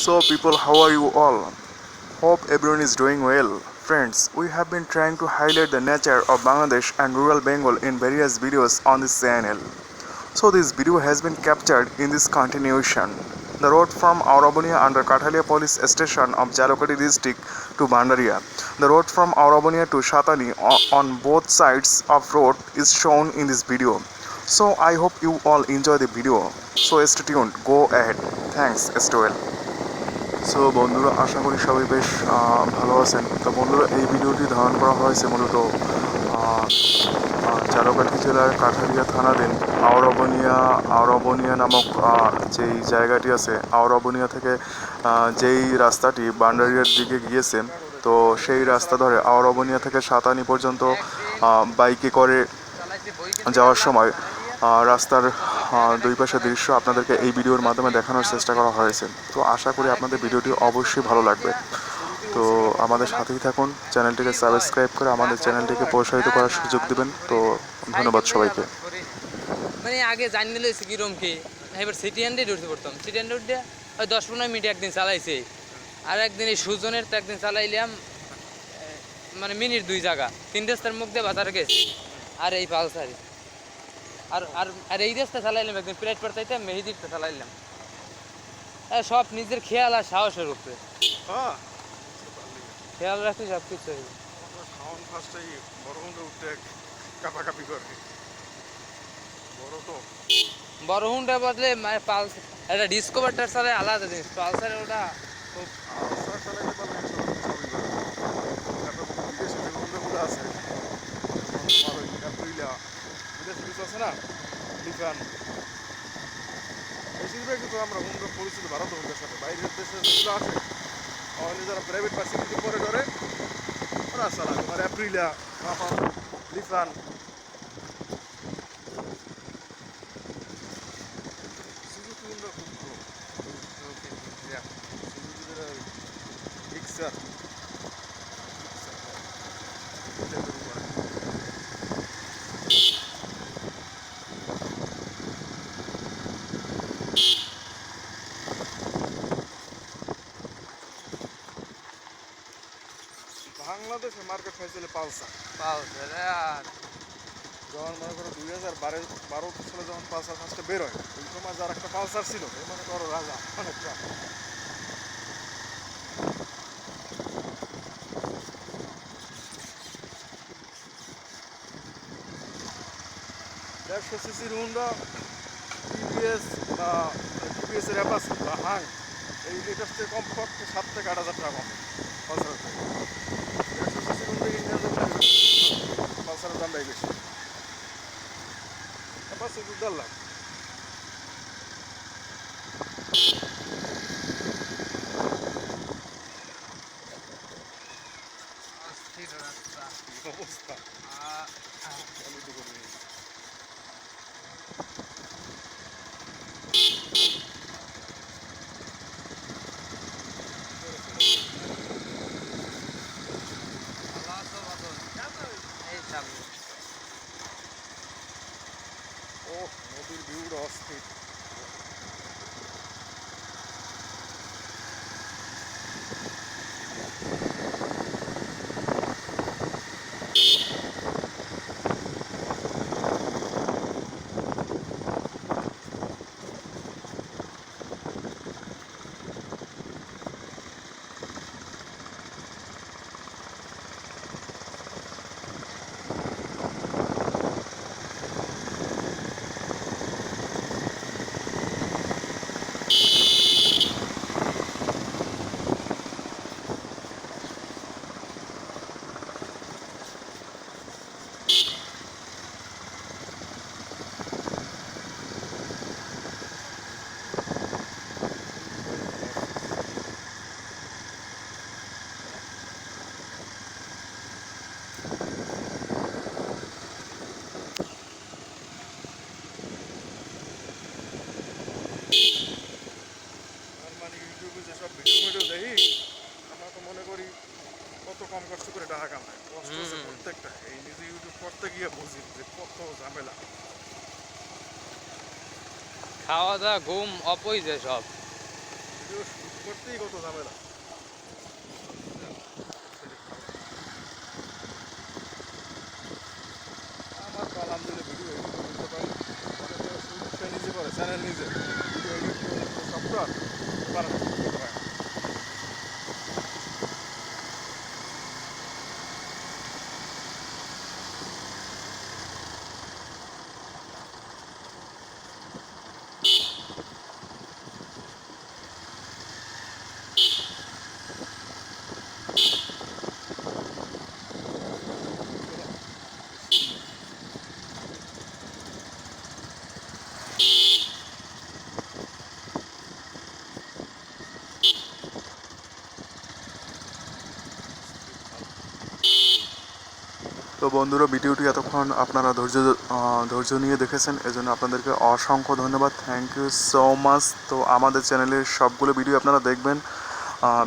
So people, how are you all? Hope everyone is doing well. Friends, we have been trying to highlight the nature of Bangladesh and rural Bengal in various videos on this channel. So this video has been captured in this continuation. The road from Aurabunia under Kathalia police station of Jhalokhathi district to Bangaldeshi. The road from Aurabunia to Sathani on both sides of road is shown in this video. So I hope you all enjoy the video. So stay tuned. Go ahead. Thanks. Stay well. So বন্ধুরা, আশা করি সবাই বেশ ভালো আছেন। তো বন্ধুরা, এই ভিডিওটি ধারণ করা হয়েছে মূলত ঝালকাঠি জেলার কাঠালিয়া থানাধীন আউরাবুনিয়া নামক যেই জায়গাটি আছে, আউরাবুনিয়া থেকে যেই রাস্তাটি বান্ডারিয়ার দিকে গিয়েছে, তো সেই রাস্তা ধরে আউরাবুনিয়া থেকে সাতানি পর্যন্ত বাইকে করে যাওয়ার সময় রাস্তার দুই পাশের দৃশ্য আপনাদেরকে এই ভিডিওর মাধ্যমে দেখানোর চেষ্টা করা হয়েছে। তো আশা করি আপনাদের ভিডিওটি অবশ্যই ভালো লাগবে। তো আমাদের সাথেই থাকুন, চ্যানেলটিকে সাবস্ক্রাইব করে আমাদের চ্যানেলটিকে প্রসারিত করার সুযোগ দেবেন। তো ধন্যবাদ সবাইকে। মানে আগে জানি নিলে কিরম কি, এবার সিটি হান্ড্রেড উঠতে পড়তাম। সিটি হান্ড্রেড উঠে ওই 10-15 মিনিট একদিন চালাইছে, আর একদিন এই সুজনের তো একদিন চালাইলাম, মানে মিনিট 2 জায়গা 3 রাস্তার মুখ দিয়ে বাজারে গেছি, আর এই পালসারি আর আর আর এই রাস্তা চালাইলাম একদিন প্লেট পড়তাইতে মেহেদিরটা চালাইলাম। সব নিজের খেয়াল আর সাহসের উপরে খেয়াল রাখতে সব কিছু বড় হুন্ডা বদলে পালসার একটা ডিসকভারটার সাথে আলাদা জিনিস। পালসারের ওটা খুব বেশিরভাগ কিন্তু আমরা হুন্ডা পরিচিত ভারত হুন্ডার সাথে বাইরের দেশে যেগুলো আছে আমাদের যারা প্রাইভেট পার্সিটি করে ওরা চালা তোমার অ্যাপ্রিলা লিফান সুজুকি হুন্ডা খুব ইক্সার বাংলাদেশে মার্কেট হয়েছিল পালসার যখন মনে করো 2012 সালে যখন পালসার ফার্স্টে বের হয়, ওই সময় যার একটা পালসার ছিল এই মনে করো রাজা অনেকটা। 150 সিসির হুন্ডা টিভিএস বা টিভিএস এর অ্যাপাচি বা হাং এই লিটার থেকে কমপক্ষে 7 থেকে 8,000 টাকা কম পালসার। 150 সিসির হুন্ডা ইন্ডিয়ান পালসারের দামটাই বেশি, অ্যাপাচি 2.5 লাখ। অবস্থা নদীর ভিউটা অস্থির। যেসব ভিডিও দেখি আমরা তো মনে করি কত কম কষ্ট করে টাকা কামায়, কষ্ট আছে প্রত্যেকটা। এই নিজে ইউটিউব করতে গিয়ে বুঝি যে কত ঝামেলা। খাওয়া দাওয়া ঘুম অপই যে সব ভিডিও শুট করতেই কত ঝামেলা। আমার তো আলহামদুলিল্লাহ ভিডিও এডিট করতে পারি, অনেকে সে নিজে করে, চ্যানেল নিজে ভিডিও এডিট করে সফটওয়্যার পারে না, করতে পারে না। তো বন্ধুরা, ভিডিওটি এতক্ষণ আপনারা ধৈর্য নিয়ে দেখেছেন, এজন্য আপনাদেরকে অসংখ্য ধন্যবাদ। Thank you so much. তো আমাদের চ্যানেলের সবগুলো ভিডিও আপনারা দেখবেন,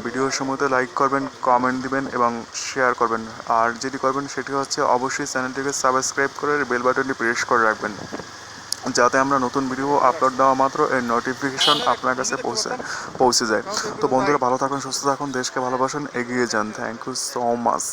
ভিডিওর সময়তে লাইক করবেন, কমেন্ট দিবেন এবং শেয়ার করবেন। আর যেটি করবেন সেটি হচ্ছে অবশ্যই চ্যানেলটিকে সাবস্ক্রাইব করে বেল বাটনটি প্রেস করে রাখবেন, যাতে আমরা নতুন ভিডিও আপলোড দেওয়া মাত্র এর নোটিফিকেশন আপনার কাছে পৌঁছে যায়। তো বন্ধুরা, ভালো থাকুন, সুস্থ থাকুন, দেশকে ভালোবাসুন, এগিয়ে যান। Thank you so much.